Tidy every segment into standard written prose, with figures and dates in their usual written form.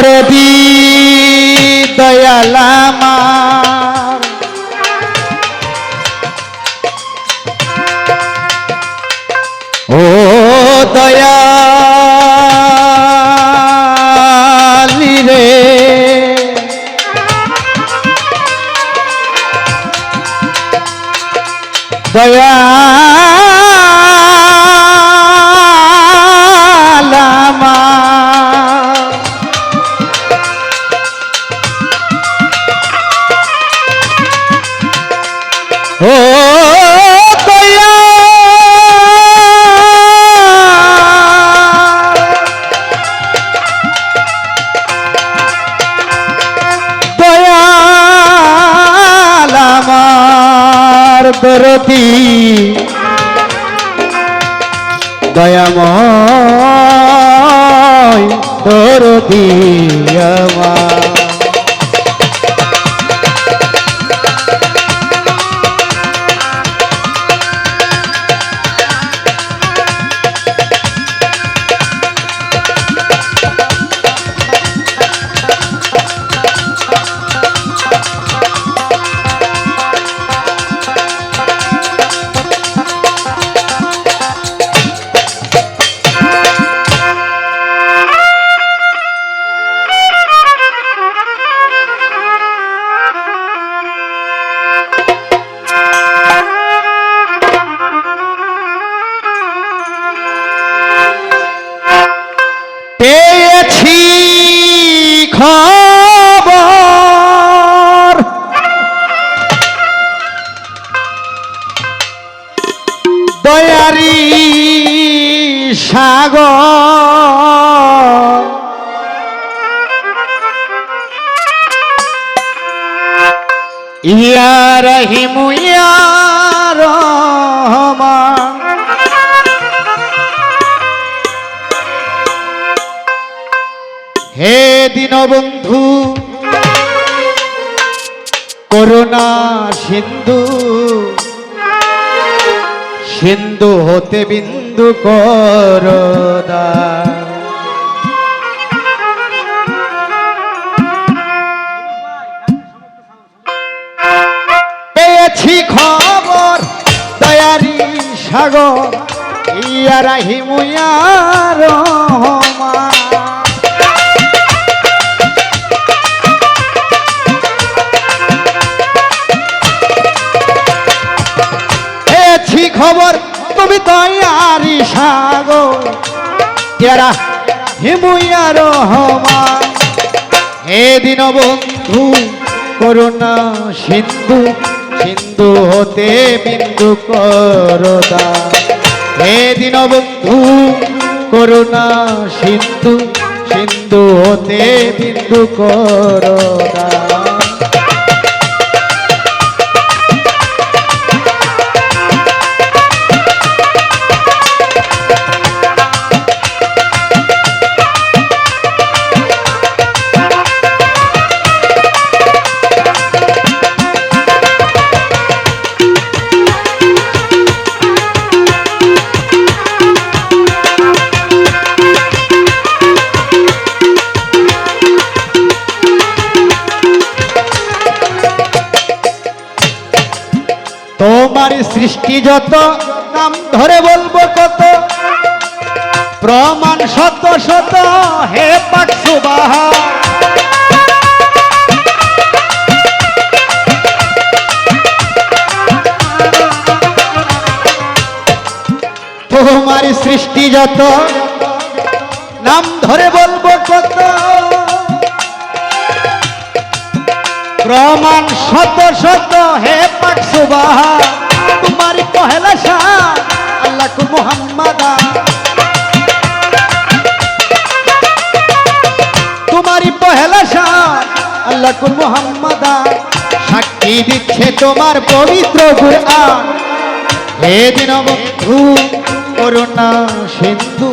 দরদি দয়াল আমার ও দয়ালি রে দয়াল আমার ও দয়া দয়াল আমার দরদি দয়াময় দরদি আমার পেয়েছি খবর দয়ারি সাগর ইয়া রহিম ইয়া রহমান হে দীনবন্ধু করুণা সিন্ধু সিন্ধু হতে বিন্দু করদা পেয়েছি খবর দয়ারি সাগর ইয়া রহিম ইয়া রহমান খবর তুমি দয়ারি সাগর তেরা হিমুয়া রহমান হে দীনবন্ধু করুণা সিন্ধু সিন্ধু হতে বিন্দু করদা হে দীনবন্ধু করুণা সিন্ধু সিন্ধু হতে বিন্দু করদা তোমার সৃষ্টি যত নাম ধরে বলবো কত প্রমাণ শত শত হে পাক সুবহান তোমার সৃষ্টি যত নাম ধরে বলবো কত প্রমাণ শত শত হে পাক সুবহান তোমার পহেলা শান আল্লাহ কু মুহাম্মাদা তোমার পহেলা শান আল্লাহ কু মুহাম্মাদা সাক্ষী দিচ্ছে তোমার পবিত্র কুরআন হে দীনবন্ধু করুণা সিন্ধু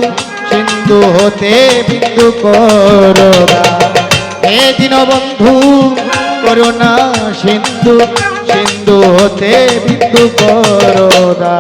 সিন্ধু হতে বিন্দু করদা হে দীনবন্ধু করুণা সিন্ধু সিন্ধু হতে বিন্দু করদা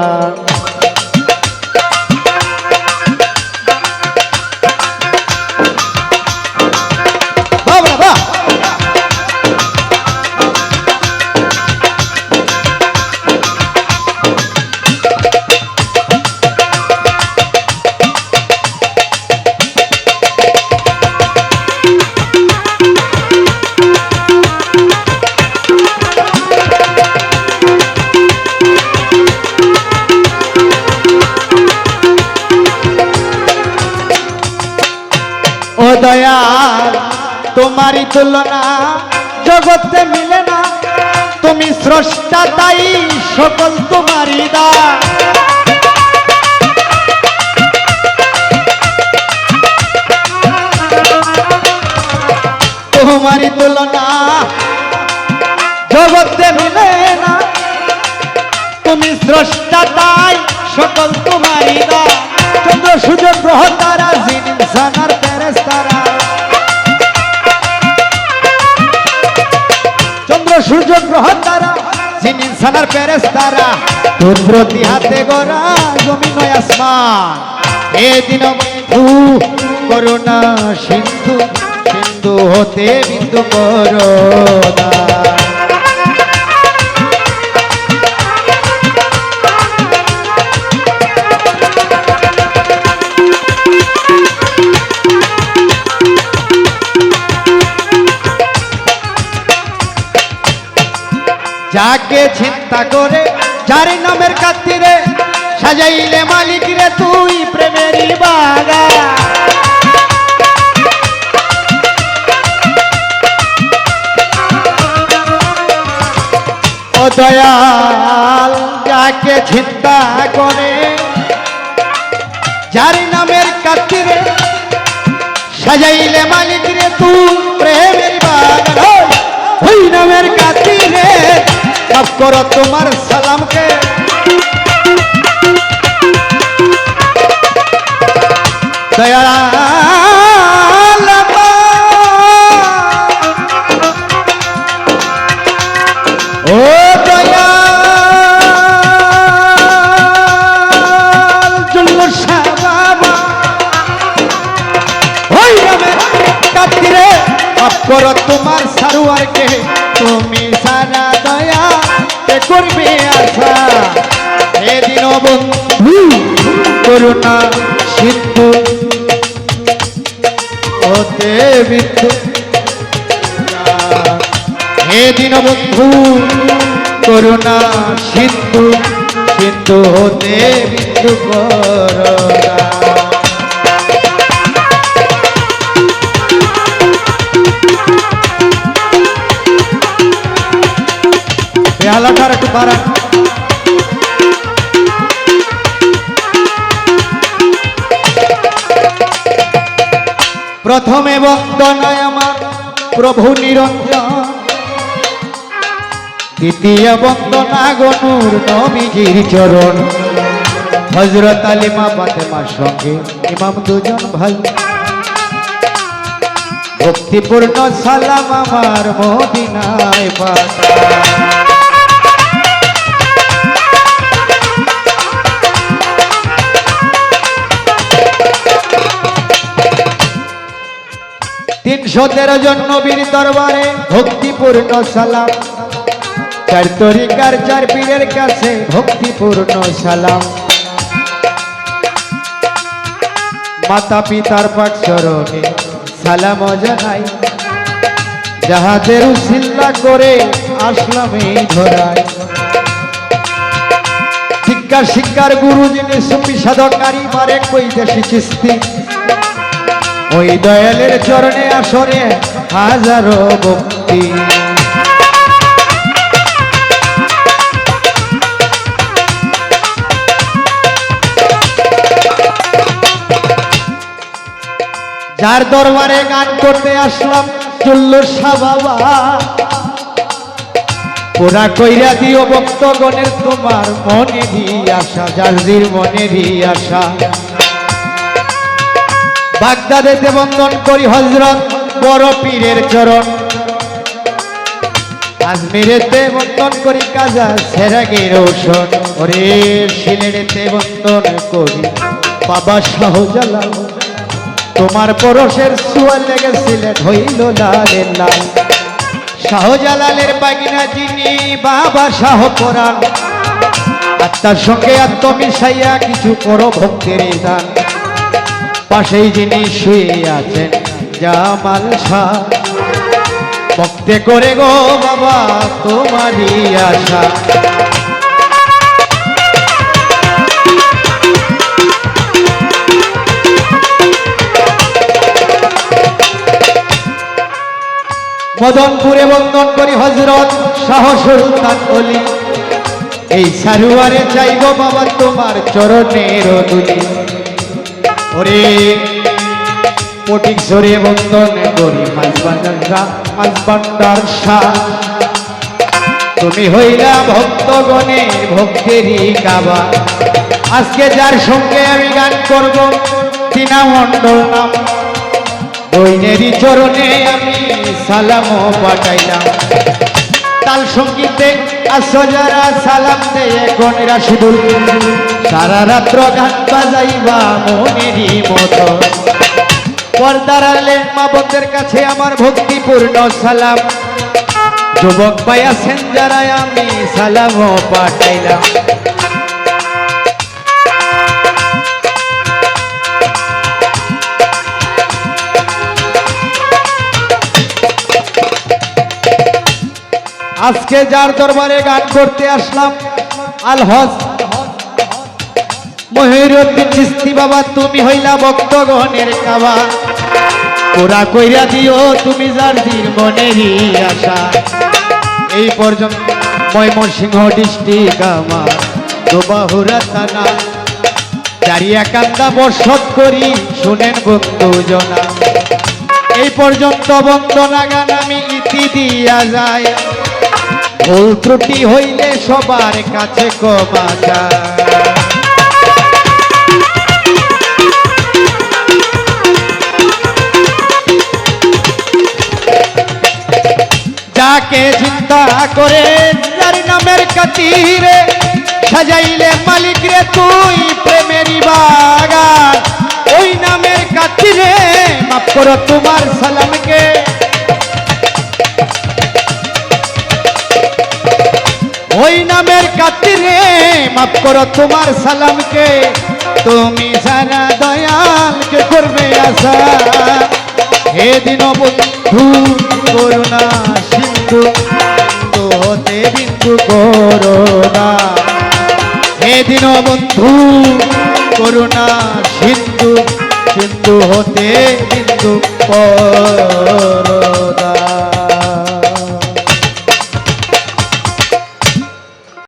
দয়াল তোমারই তুলনা জগতে মিলে না, তুমি স্রষ্টা তাই সকল তোমারই দান। তোমারই তুলনা জগতে মিলে না, তুমি স্রষ্টা তাই সকল তোমারই দান। চন্দ্র সূর্য গ্রহ তারা জিন ইনসান আর ফেরেশতারা, চন্দ্র সূর্য গ্রহ তারা জিন ইনসান আর ফেরেশতারা, কুদরতি হাতে গড়া জমিন ও আসমান। হে দীনবন্ধু করুণা সিন্ধু, সিন্ধু হতে বিন্দু করুণা। যাকে চিন্তা করে যার নামের খাতিরে সাজাইলে মালিক রে তুই প্রেমেরই বাগান। ও দয়াল যাকে চিন্তা করে যার নামের খাতিরে সাজাইলে মালিক রে তুই প্রেমের বাগান। ওই নামের খাতিরে মাফ করো তোমার সালামকে, দয়াল ও দয়াল জুল্লুর শাহ বাবা, ওই নামের খাতিরে মাফ করো তোমার সারোয়ারকে, তুমি সারা দয়া করবে আশা। হে দীনবন্ধু করুণা সিন্ধু হতে বিন্দু, হে দীনবন্ধু করুণা সিন্ধু, সিন্ধু হতে বিন্দু করুণা। বেহালাটার একটু বাড়ান। প্রথমে বন্দনায় আমার প্রভু নিরঞ্জন, দ্বিতীয় বন্দনা গনুর নবীজির চরণ, হযরত আলিমা ফাতেমার সঙ্গে ইমাম দুজন ভাই, ভক্তিপূর্ণ সালাম আমার মদিনায় পাঠায়। তিনশো 13 জন নবীর দরবারে ভক্তিপূর্ণ সালাম, চার তরিকার চার পীরের কাছে ভক্তিপূর্ণ সালাম, মাতা পিতার পাক চরণে সালাম জানাই, যাহাদের উসিলা করে আসলাম এই ধরায়। শিক্ষার গুরু যিনি সুফি সাধকারী মারে কই দেশি চিস্তি, ওই দয়ালের চরণে আসরে হাজারো ভক্তি। যার দরবারে গান করতে আসলাম চুল্লুর শাহ বাবা, পুরা কইরা দিও ভক্তগণের তোমার মনেরই আশা, জার্জির মনেরই আশা। বাগদাদেতে বন্দন করি হযরত বড় পীরের চরণ, আজমিরেতে বন্দন করি কাজা সেরাগি রোশন, ওরে সিলেটেতে বন্দন করি বাবা শাহজালাল, তোমার পরশের ছোঁয়া লেগে সিলেট হইল লালে লাল। শাহজালালের বাগিনা যিনি বাবা শাহ কোরআন, আত্মার সঙ্গে আত্ম মিশাইয়া কিছু করো ভক্তির দান। পাশেই যিনি শুয়ে আছেন জামাল শাহ, ভক্তে করে গো বাবা তোমারই আশা। মদনপুরে বন্দন করি হযরত শাহ সুলতান অলি। এই সারুয়ারে চাইব বাবা তোমার চরণের ধুলি। ওরে পটিক সরে বন্দন করি মাঝবান্ডার শাহ, তুমি হইলা ভক্তগণে ভক্তেরই কাবা। আজকে যার সঙ্গে আমি গান করব তিনা মণ্ডল নাম, বইনেরই চরণে আমি সালামও পাঠাইলাম। তাল সঙ্গীতে আসো যারা সালাম দেয় এখন রাশিদুল, সারা রাত্র গান বাজাইবা মনেরই মতো। পর্দার আলে মা বোনদের কাছে আমার ভক্তিপূর্ণ সালাম, যুবক ভাই আছেন যারা আমি সালামও পাঠাইলাম। আজকে যার দরবারে গান করতে আসলাম আলহজ মহিউদ্দিন চিশতি বাবা, তুমি হইলা ভক্তগণের কাবা। পুরা কইরা দিও তুমি যার দিন মনেরই আশা। এই পর্যন্ত ময়মনসিংহ ডিস্ট্রিক্ট আমার দোবাহুরা থানা, চারিয়া কান্দা বর্ষত করি শুনেন বন্ধুজনা। এই পর্যন্ত বন্দনা গান আমি ইতি দিয়া যায়, ভুল ত্রুটি হইলে সবার কাছে ক্ষমা চায়। যাকে চিন্তা করে যার নামের খাতিরে সাজাইলে মালিক রে তুই প্রেমেরই বাগান, ওই নামের খাতিরে মাফ করো তোমার সালামকে। ওই নামের খাতিরে মাফ করো তোমার সালামকে, তুমি সারা দয়ালকে করবে আশা। হে দীনবন্ধু করুণা সিন্ধু, তো হতে বিন্দু করুণা। হে দীনবন্ধু করুণা সিন্ধু, সিন্ধু হতে বিন্দু করুণা।